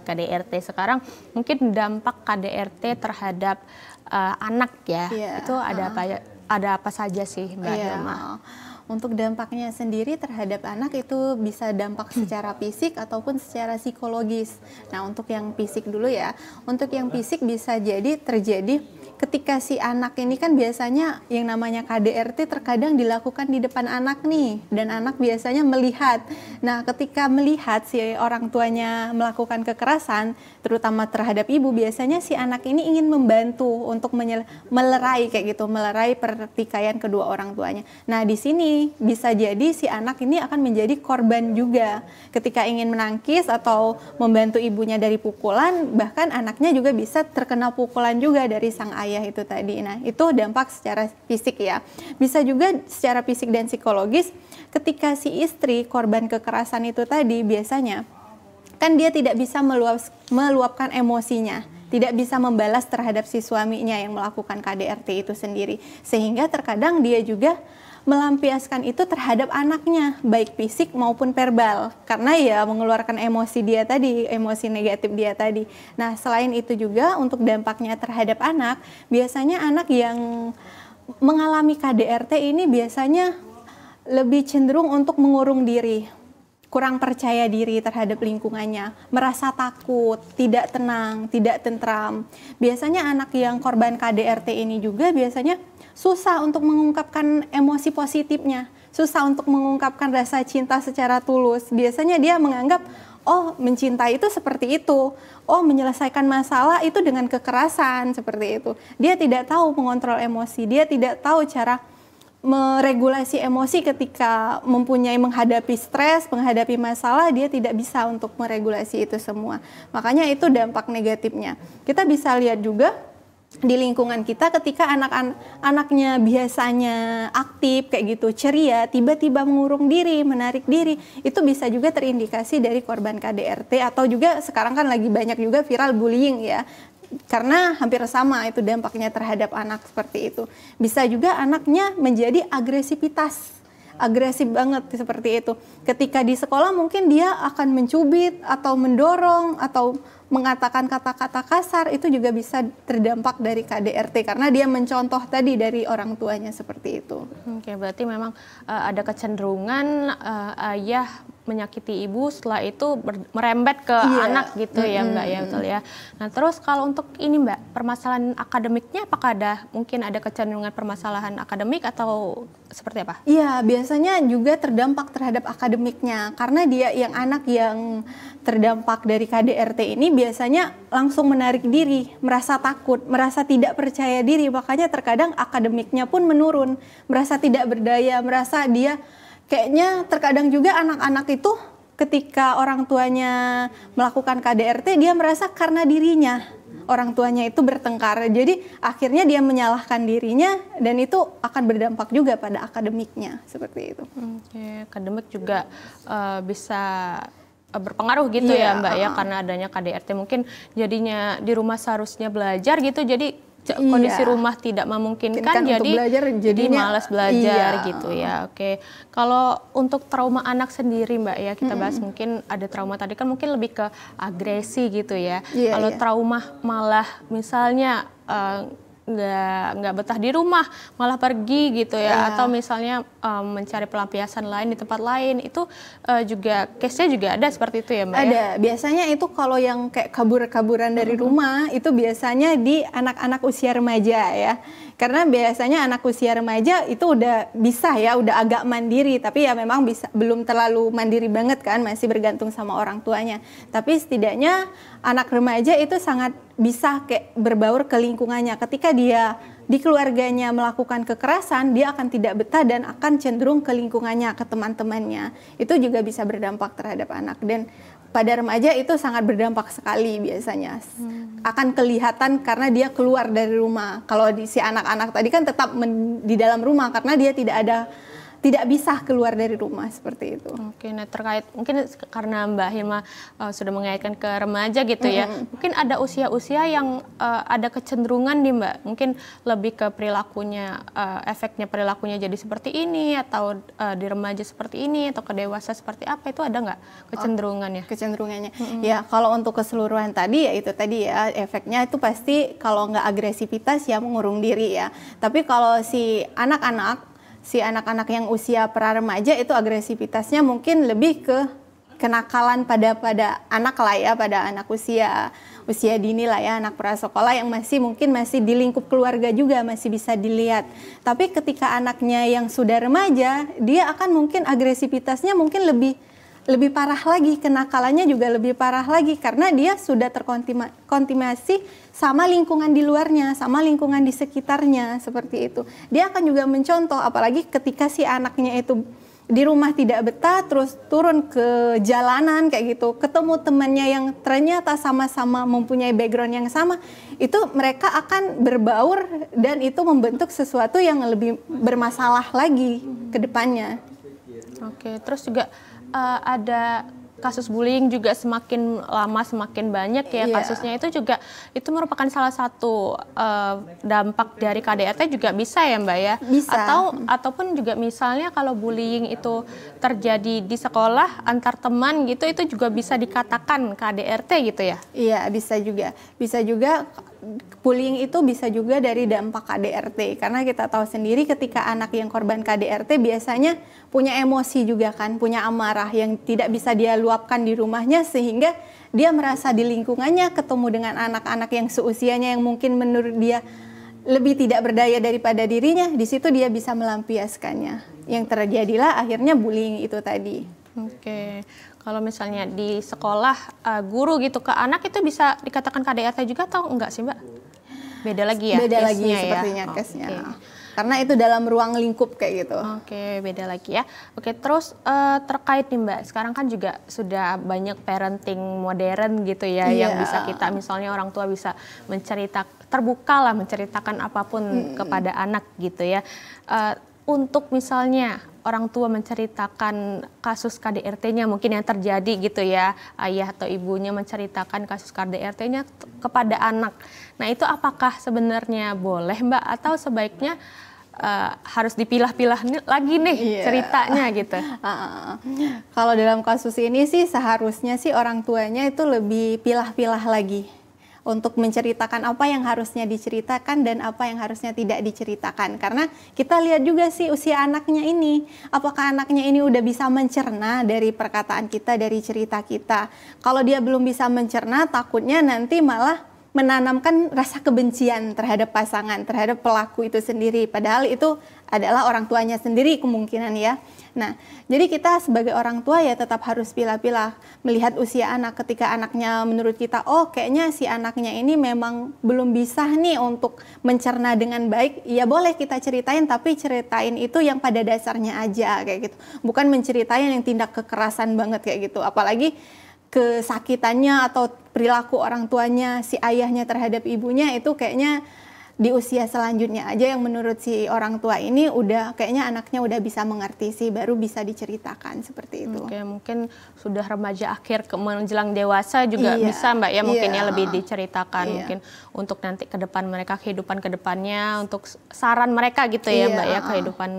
KDRT. Sekarang mungkin dampak KDRT terhadap anak ya, itu ada apa saja sih Mbak Hilma? Untuk dampaknya sendiri terhadap anak itu bisa dampak secara fisik ataupun secara psikologis. Nah, untuk yang fisik dulu ya. Untuk yang fisik bisa jadi terjadi ketika si anak ini kan biasanya yang namanya KDRT terkadang dilakukan di depan anak nih, dan anak biasanya melihat. Nah, ketika melihat si orang tuanya melakukan kekerasan, terutama terhadap ibu, biasanya si anak ini ingin membantu untuk melerai kayak gitu, melerai pertikaian kedua orang tuanya. Nah, di sini bisa jadi si anak ini akan menjadi korban juga. Ketika ingin menangkis atau membantu ibunya dari pukulan, bahkan anaknya juga bisa terkena pukulan juga dari sang ayah itu tadi. Nah, itu dampak secara fisik ya. Bisa juga secara fisik dan psikologis ketika si istri korban kekerasan itu tadi, biasanya kan dia tidak bisa meluapkan emosinya, tidak bisa membalas terhadap si suaminya yang melakukan KDRT itu sendiri. Sehingga terkadang dia juga melampiaskan itu terhadap anaknya, baik fisik maupun verbal, karena ya mengeluarkan emosi dia tadi, emosi negatif dia tadi. Nah, selain itu juga untuk dampaknya terhadap anak, biasanya anak yang mengalami KDRT ini biasanya lebih cenderung untuk mengurung diri, kurang percaya diri terhadap lingkungannya, merasa takut, tidak tenang, tidak tentram. Biasanya anak yang korban KDRT ini juga biasanya susah untuk mengungkapkan emosi positifnya, susah untuk mengungkapkan rasa cinta secara tulus. Biasanya dia menganggap, oh mencintai itu seperti itu, oh menyelesaikan masalah itu dengan kekerasan, seperti itu. Dia tidak tahu mengontrol emosi, dia tidak tahu cara meregulasi emosi ketika menghadapi stres, menghadapi masalah, dia tidak bisa untuk meregulasi itu semua. Makanya itu dampak negatifnya. Kita bisa lihat juga di lingkungan kita ketika anak-anaknya biasanya aktif kayak gitu, ceria, tiba-tiba mengurung diri, menarik diri, itu bisa juga terindikasi dari korban KDRT, atau juga sekarang kan lagi banyak juga viral bullying ya. Karena hampir sama itu dampaknya terhadap anak seperti itu. Bisa juga anaknya menjadi agresif banget seperti itu. Ketika di sekolah mungkin dia akan mencubit atau mendorong atau mengatakan kata-kata kasar, itu juga bisa terdampak dari KDRT karena dia mencontoh tadi dari orang tuanya seperti itu. Oke, berarti memang ada kecenderungan ayah menyakiti ibu, setelah itu merembet ke anak gitu ya Mbak ya, betul ya. Nah terus kalau untuk ini Mbak, permasalahan akademiknya apakah mungkin ada kecenderungan permasalahan akademik atau seperti apa? Iya, biasanya juga terdampak terhadap akademiknya karena dia anak yang terdampak dari KDRT ini biasanya langsung menarik diri, merasa takut, merasa tidak percaya diri, makanya terkadang akademiknya pun menurun, merasa tidak berdaya, merasa dia kayaknya terkadang juga anak-anak itu ketika orang tuanya melakukan KDRT, dia merasa karena dirinya orang tuanya itu bertengkar. Jadi akhirnya dia menyalahkan dirinya dan itu akan berdampak juga pada akademiknya seperti itu. Oke, akademik juga bisa berpengaruh gitu ya Mbak ya, karena adanya KDRT mungkin jadinya di rumah seharusnya belajar gitu, jadi kondisi rumah tidak memungkinkan, jadi malas belajar gitu ya. Oke, kalau untuk trauma anak sendiri Mbak ya, kita bahas mungkin ada trauma tadi kan mungkin lebih ke agresi gitu ya. Kalau trauma malah misalnya nggak betah di rumah, malah pergi gitu ya, atau misalnya mencari pelampiasan lain di tempat lain, itu juga case-nya juga ada seperti itu ya Mbak? Ada, biasanya itu kalau yang kayak kabur-kaburan dari rumah, itu biasanya di anak-anak usia remaja ya. Karena biasanya anak usia remaja itu udah bisa ya, udah agak mandiri, tapi ya memang belum terlalu mandiri banget kan, masih bergantung sama orang tuanya. Tapi setidaknya anak remaja itu sangat bisa kayak berbaur ke lingkungannya. Ketika dia di keluarganya melakukan kekerasan, dia akan tidak betah dan akan cenderung ke lingkungannya, ke teman-temannya. Itu juga bisa berdampak terhadap anak. Dan pada remaja itu sangat berdampak sekali biasanya. Akan kelihatan karena dia keluar dari rumah. Kalau si anak-anak tadi kan tetap di dalam rumah karena dia tidak bisa keluar dari rumah seperti itu. Oke, nah terkait mungkin karena Mbak Hilma sudah mengaitkan ke remaja gitu ya, mungkin ada usia-usia yang ada kecenderungan nih Mbak, mungkin lebih ke perilakunya, efeknya perilakunya jadi seperti ini, atau di remaja seperti ini, atau ke dewasa seperti apa, itu ada nggak kecenderungannya? Kecenderungannya, ya kalau untuk keseluruhan tadi ya itu tadi ya, efeknya itu pasti kalau nggak agresivitas ya mengurung diri ya. Tapi kalau si anak-anak yang usia pra remaja itu agresivitasnya mungkin lebih ke kenakalan pada anak lah ya, pada anak usia dini lah ya, anak prasekolah yang mungkin masih di lingkup keluarga juga masih bisa dilihat. Tapi ketika anaknya yang sudah remaja, dia akan mungkin agresivitasnya mungkin lebih parah lagi, kenakalannya juga lebih parah lagi karena dia sudah terkontaminasi sama lingkungan di luarnya, sama lingkungan di sekitarnya seperti itu. Dia akan juga mencontoh, apalagi ketika si anaknya itu di rumah tidak betah, terus turun ke jalanan kayak gitu, ketemu temannya yang ternyata sama-sama mempunyai background yang sama, itu mereka akan berbaur dan itu membentuk sesuatu yang lebih bermasalah lagi ke depannya. Oke, terus juga ada kasus bullying juga semakin lama semakin banyak ya kasusnya, itu juga itu merupakan salah satu dampak dari KDRT juga bisa ya Mbak ya? Bisa. Ataupun juga misalnya kalau bullying itu terjadi di sekolah antar teman gitu, itu juga bisa dikatakan KDRT gitu ya? Iya, bisa juga. Bisa juga bullying itu bisa juga dari dampak KDRT, karena kita tahu sendiri ketika anak yang korban KDRT biasanya punya emosi juga kan, punya amarah yang tidak bisa dia luapkan di rumahnya, sehingga dia merasa di lingkungannya ketemu dengan anak-anak yang seusianya yang mungkin menurut dia lebih tidak berdaya daripada dirinya, di situ dia bisa melampiaskannya. Yang terjadilah akhirnya bullying itu tadi. Oke. Kalau misalnya di sekolah guru gitu ke anak itu bisa dikatakan KDRT juga atau enggak sih Mbak? Beda lagi ya? Beda lagi case-nya sepertinya ya? case-nya. Oke. Karena itu dalam ruang lingkup kayak gitu. Oke, beda lagi ya. Oke, terus terkait nih Mbak, sekarang kan juga sudah banyak parenting modern gitu ya, yang bisa kita misalnya orang tua bisa terbuka lah menceritakan apapun kepada anak gitu ya. Untuk misalnya orang tua menceritakan kasus KDRT-nya mungkin yang terjadi gitu ya, ayah atau ibunya menceritakan kasus KDRT-nya kepada anak. Nah itu apakah sebenarnya boleh Mbak, atau sebaiknya harus dipilah-pilah lagi nih ceritanya gitu? Kalau dalam kasus ini sih seharusnya sih orang tuanya itu lebih pilah-pilah lagi untuk menceritakan apa yang harusnya diceritakan dan apa yang harusnya tidak diceritakan. Karena kita lihat juga sih usia anaknya ini, apakah anaknya ini udah bisa mencerna dari perkataan kita, dari cerita kita. Kalau dia belum bisa mencerna, takutnya nanti malah menanamkan rasa kebencian terhadap pasangan, terhadap pelaku itu sendiri. Padahal itu adalah orang tuanya sendiri kemungkinan ya. Nah, jadi kita sebagai orang tua ya tetap harus pilah-pilah melihat usia anak. Ketika anaknya menurut kita, oh kayaknya si anaknya ini memang belum bisa nih untuk mencerna dengan baik, ya boleh kita ceritain, tapi ceritain itu yang pada dasarnya aja kayak gitu. Bukan menceritain yang tindak kekerasan banget kayak gitu. Apalagi kesakitannya atau perilaku orang tuanya, si ayahnya terhadap ibunya itu kayaknya di usia selanjutnya aja yang menurut si orang tua ini udah kayaknya anaknya udah bisa mengerti sih, baru bisa diceritakan seperti itu. Oke, mungkin sudah remaja akhir menjelang dewasa juga bisa Mbak ya, mungkin ya lebih diceritakan mungkin untuk nanti ke depan mereka, kehidupan ke depannya, untuk saran mereka gitu ya Mbak ya, kehidupan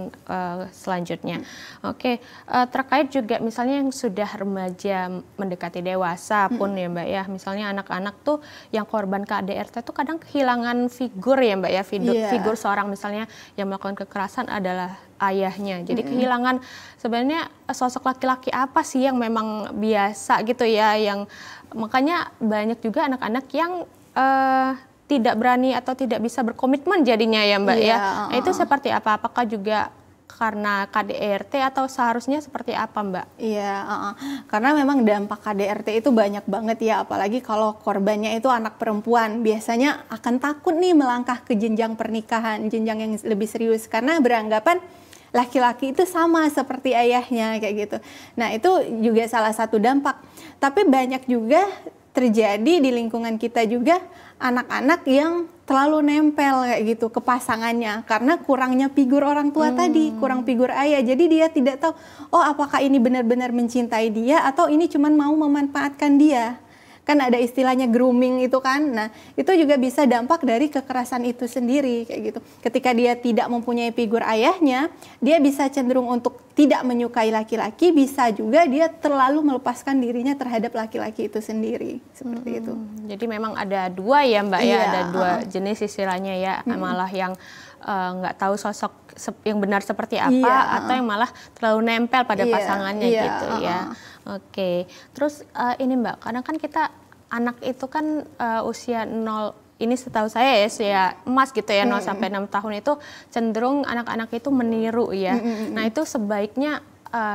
selanjutnya. Oke, terkait juga misalnya yang sudah remaja mendekati dewasa pun ya Mbak ya, misalnya anak-anak tuh yang korban KDRT tuh kadang kehilangan figur ya Mbak ya, figur seorang misalnya yang melakukan kekerasan adalah ayahnya. Jadi kehilangan sebenarnya sosok laki-laki apa sih yang memang biasa gitu ya, yang makanya banyak juga anak-anak yang tidak berani atau tidak bisa berkomitmen jadinya ya Mbak ya. Nah, itu seperti apa? Apakah juga karena KDRT atau seharusnya seperti apa Mbak? Iya, karena memang dampak KDRT itu banyak banget ya, apalagi kalau korbannya itu anak perempuan, biasanya akan takut nih melangkah ke jenjang pernikahan, jenjang yang lebih serius, karena beranggapan laki-laki itu sama seperti ayahnya kayak gitu. Nah itu juga salah satu dampak, tapi banyak juga terjadi di lingkungan kita juga anak-anak yang terlalu nempel kayak gitu ke pasangannya karena kurangnya figur orang tua tadi, kurang figur ayah. Jadi dia tidak tahu, oh apakah ini benar-benar mencintai dia atau ini cuma mau memanfaatkan dia. Kan ada istilahnya grooming itu kan. Nah, itu juga bisa dampak dari kekerasan itu sendiri kayak gitu. Ketika dia tidak mempunyai figur ayahnya, dia bisa cenderung untuk tidak menyukai laki-laki, bisa juga dia terlalu melepaskan dirinya terhadap laki-laki itu sendiri. Seperti itu. Jadi memang ada dua ya Mbak ya, ada dua jenis istilahnya ya, malah yang nggak tahu sosok yang benar seperti apa, atau yang malah terlalu nempel pada pasangannya gitu ya. Oke, terus ini Mbak, kadang kan kita anak itu kan usia 0, ini setahu saya ya usia emas gitu ya, 0 sampai 6 tahun itu cenderung anak-anak itu meniru ya. Nah itu sebaiknya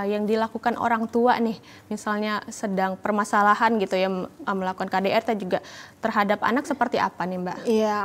yang dilakukan orang tua nih, misalnya sedang permasalahan gitu ya, melakukan KDRT juga terhadap anak seperti apa nih Mbak? Iya,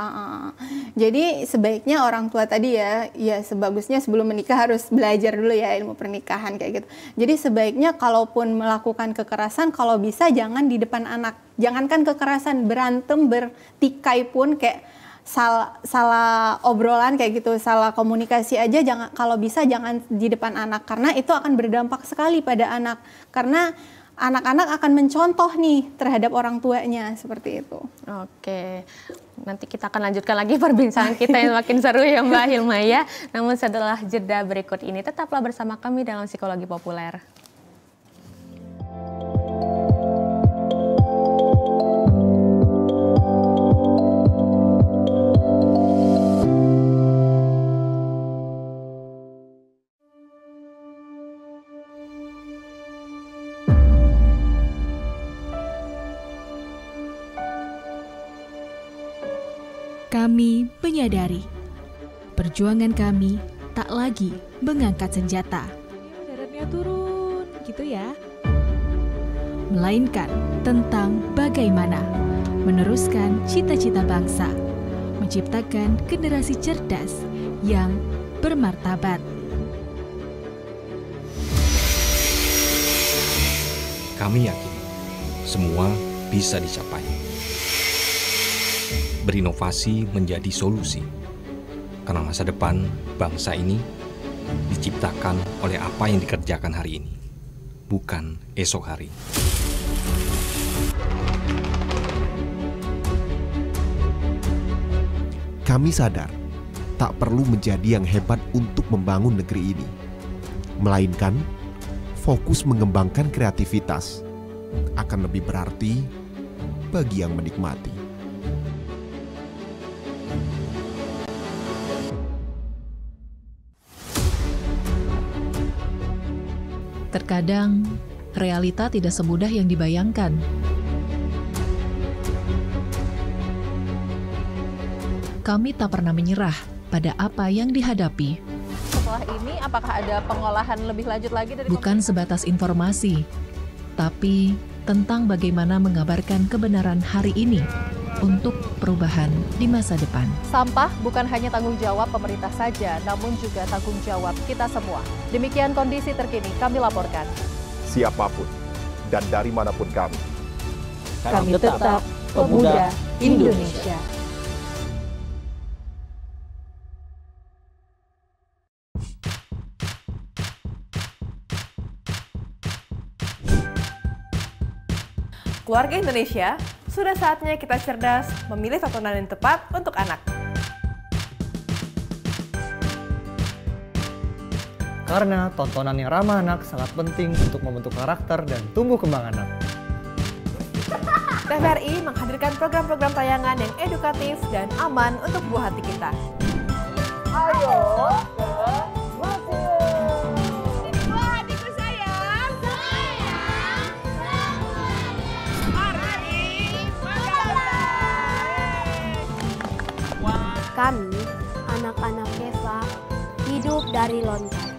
jadi sebaiknya orang tua tadi ya sebagusnya sebelum menikah harus belajar dulu ya ilmu pernikahan kayak gitu. Jadi sebaiknya kalaupun melakukan kekerasan, kalau bisa jangan di depan anak. Jangankan kekerasan, berantem, bertikai pun kayak salah obrolan kayak gitu, salah komunikasi aja kalau bisa jangan di depan anak, karena itu akan berdampak sekali pada anak. Karena anak-anak akan mencontoh nih terhadap orang tuanya seperti itu. Oke, nanti kita akan lanjutkan lagi perbincangan kita yang makin seru ya Mbak Hilma ya. Namun setelah jeda berikut ini tetaplah bersama kami dalam Psikologi Populer. Kami menyadari perjuangan kami tak lagi mengangkat senjata. Daratnya turun, gitu ya. Melainkan tentang bagaimana meneruskan cita-cita bangsa, menciptakan generasi cerdas yang bermartabat. Kami yakin semua bisa dicapai. Berinovasi menjadi solusi, karena masa depan bangsa ini diciptakan oleh apa yang dikerjakan hari ini, bukan esok hari. Kami sadar tak perlu menjadi yang hebat untuk membangun negeri ini, melainkan fokus mengembangkan kreativitas akan lebih berarti bagi yang menikmati. Terkadang, realita tidak semudah yang dibayangkan. Kami tak pernah menyerah pada apa yang dihadapi. Setelah ini, apakah ada pengolahan lebih lanjut lagi dari Bukan sebatas informasi, tapi tentang bagaimana mengabarkan kebenaran hari ini untuk perubahan di masa depan. Sampah bukan hanya tanggung jawab pemerintah saja, namun juga tanggung jawab kita semua. Demikian kondisi terkini kami laporkan. Siapapun dan dari manapun kami Tetap pemuda Indonesia. Keluarga Indonesia, sudah saatnya kita cerdas memilih tontonan yang tepat untuk anak. Karena tontonan yang ramah anak sangat penting untuk membentuk karakter dan tumbuh kembang anak. TVRI menghadirkan program-program tayangan yang edukatif dan aman untuk buah hati kita. Ayo, kami, anak-anak Eva, hidup dari lontar.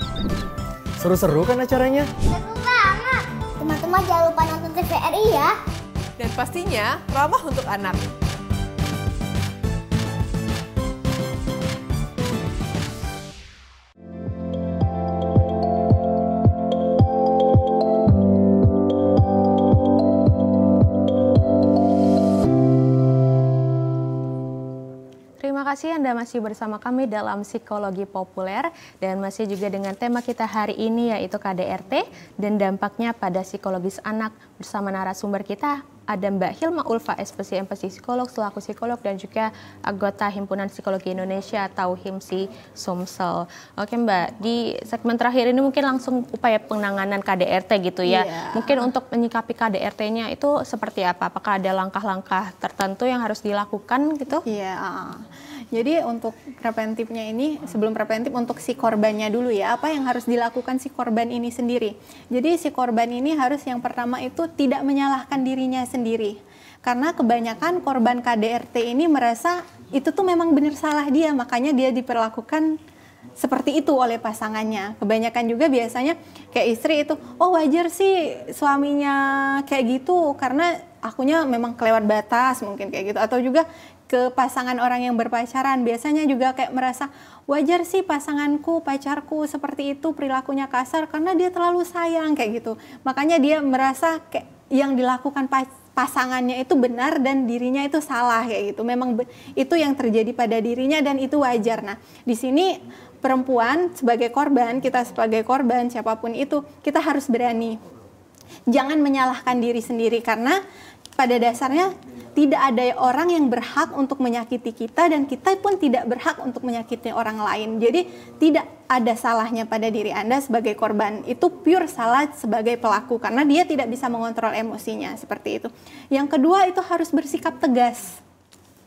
Seru-seru kan acaranya? Seru banget! Teman-teman jangan lupa nonton TVRI ya. Dan pastinya ramah untuk anak. Terima kasih Anda masih bersama kami dalam Psikologi Populer dan masih juga dengan tema kita hari ini yaitu KDRT dan dampaknya pada psikologis anak bersama narasumber kita ada Mbak Hilma Ulfa, SPSI Psikolog selaku psikolog dan juga anggota Himpunan Psikologi Indonesia atau HIMSI Sumsel. Oke Mbak, di segmen terakhir ini mungkin langsung upaya penanganan KDRT gitu ya. Mungkin untuk menyikapi KDRT-nya itu seperti apa? Apakah ada langkah-langkah tertentu yang harus dilakukan gitu? Jadi untuk preventifnya ini, sebelum preventif untuk si korbannya dulu ya, apa yang harus dilakukan si korban ini sendiri. Jadi si korban ini harus yang pertama itu tidak menyalahkan dirinya sendiri. Karena kebanyakan korban KDRT ini merasa itu tuh memang benar salah dia, makanya dia diperlakukan seperti itu oleh pasangannya. Kebanyakan juga biasanya kayak istri itu, oh wajar sih suaminya kayak gitu karena akunya memang kelewat batas mungkin kayak gitu. Atau juga ke pasangan orang yang berpacaran biasanya juga kayak merasa wajar sih pasanganku, pacarku seperti itu perilakunya kasar karena dia terlalu sayang kayak gitu. Makanya dia merasa kayak yang dilakukan pasangannya itu benar dan dirinya itu salah kayak gitu. Memang itu yang terjadi pada dirinya dan itu wajar. Nah, di sini perempuan sebagai korban, kita sebagai korban siapapun itu, kita harus berani. jangan menyalahkan diri sendiri, karena pada dasarnya tidak ada orang yang berhak untuk menyakiti kita dan kita pun tidak berhak untuk menyakiti orang lain. Jadi tidak ada salahnya pada diri Anda sebagai korban. Itu pure salah sebagai pelaku karena dia tidak bisa mengontrol emosinya, seperti itu. Yang kedua itu harus bersikap tegas.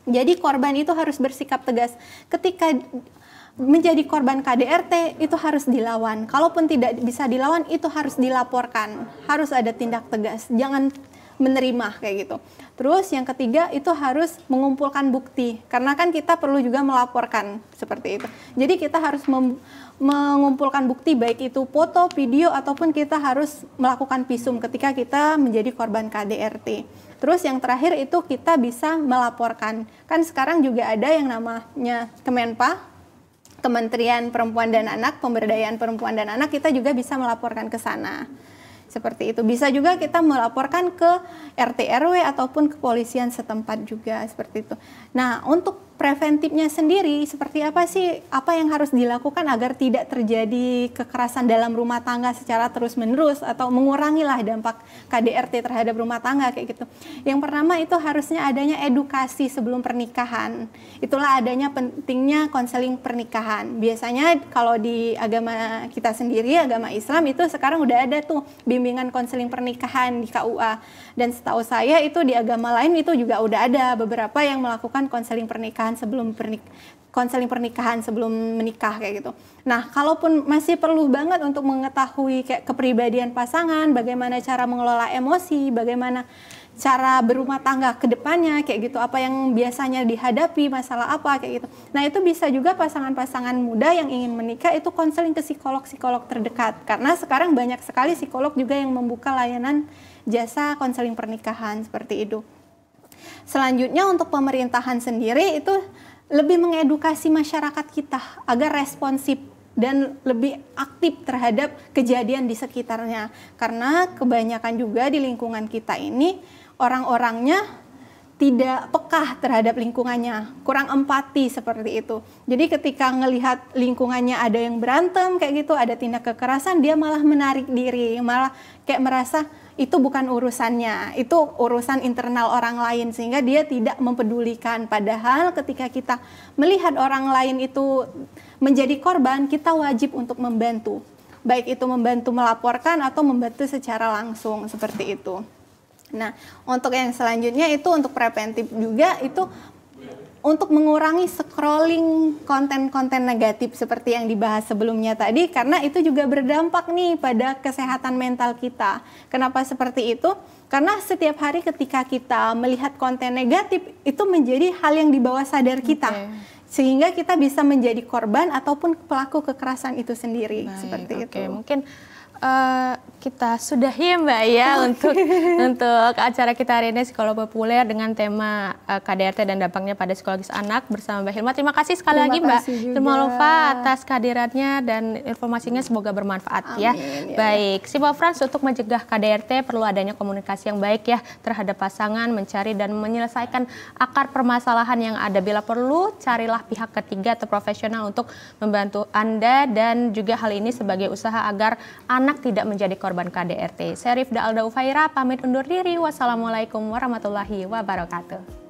Jadi korban itu harus bersikap tegas. Ketika menjadi korban KDRT itu harus dilawan. Kalaupun tidak bisa dilawan itu harus dilaporkan. Harus ada tindak tegas. Jangan menerima kayak gitu. Terus yang ketiga itu harus mengumpulkan bukti, karena kan kita perlu juga melaporkan seperti itu. Jadi kita harus mengumpulkan bukti, baik itu foto, video, ataupun kita harus melakukan visum ketika kita menjadi korban KDRT. Terus yang terakhir itu kita bisa melaporkan. Kan sekarang juga ada yang namanya Kemenpa, Kementerian Perempuan dan Anak, Pemberdayaan Perempuan dan Anak, kita juga bisa melaporkan ke sana. Seperti itu. Bisa juga kita melaporkan ke RT RW ataupun kepolisian setempat juga, seperti itu. Nah, untuk preventifnya sendiri seperti apa sih? Apa yang harus dilakukan agar tidak terjadi kekerasan dalam rumah tangga secara terus-menerus atau mengurangilah dampak KDRT terhadap rumah tangga kayak gitu. Yang pertama itu harusnya adanya edukasi sebelum pernikahan. Itulah adanya pentingnya konseling pernikahan. Biasanya kalau di agama kita sendiri, agama Islam itu sekarang udah ada tuh bimbingan konseling pernikahan di KUA. Dan setahu saya itu di agama lain itu juga udah ada beberapa yang melakukan konseling pernikahan sebelum konseling pernikahan sebelum menikah kayak gitu. Nah, kalaupun masih perlu banget untuk mengetahui kayak kepribadian pasangan, bagaimana cara mengelola emosi, bagaimana cara berumah tangga ke depannya kayak gitu, apa yang biasanya dihadapi, masalah apa kayak gitu. Nah, itu bisa juga pasangan-pasangan muda yang ingin menikah itu konseling ke psikolog-psikolog terdekat, karena sekarang banyak sekali psikolog juga yang membuka layanan jasa konseling pernikahan seperti itu. Selanjutnya untuk pemerintahan sendiri itu lebih mengedukasi masyarakat kita agar responsif dan lebih aktif terhadap kejadian di sekitarnya. Karena kebanyakan juga di lingkungan kita ini orang-orangnya tidak peka terhadap lingkungannya, kurang empati seperti itu. Jadi ketika ngelihat lingkungannya ada yang berantem kayak gitu, ada tindak kekerasan, dia malah menarik diri, malah kayak merasa itu bukan urusannya, itu urusan internal orang lain, sehingga dia tidak mempedulikan. Padahal ketika kita melihat orang lain itu menjadi korban, kita wajib untuk membantu. Baik itu membantu melaporkan atau membantu secara langsung, seperti itu. Nah, untuk yang selanjutnya itu untuk preventif juga, itu untuk mengurangi scrolling konten-konten negatif seperti yang dibahas sebelumnya tadi, karena itu juga berdampak nih pada kesehatan mental kita. Kenapa seperti itu? Karena setiap hari ketika kita melihat konten negatif itu menjadi hal yang di bawah sadar kita. Sehingga kita bisa menjadi korban ataupun pelaku kekerasan itu sendiri. Baik, seperti itu. Mungkin kita sudahi Mbak ya untuk acara kita hari ini Psikolog Populer dengan tema KDRT dan dampaknya pada psikologis anak bersama Mbak Hilma. Terima kasih sekali lagi Mbak Hilma Lova atas kehadirannya dan informasinya, semoga bermanfaat. Amin, ya. Baik, Sipo Friends, untuk mencegah KDRT perlu adanya komunikasi yang baik ya terhadap pasangan, mencari dan menyelesaikan akar permasalahan yang ada. Bila perlu carilah pihak ketiga atau profesional untuk membantu Anda, dan juga hal ini sebagai usaha agar anak tidak menjadi korban KDRT. Saya Rifda Alda Ufaira pamit undur diri. Wassalamualaikum warahmatullahi wabarakatuh.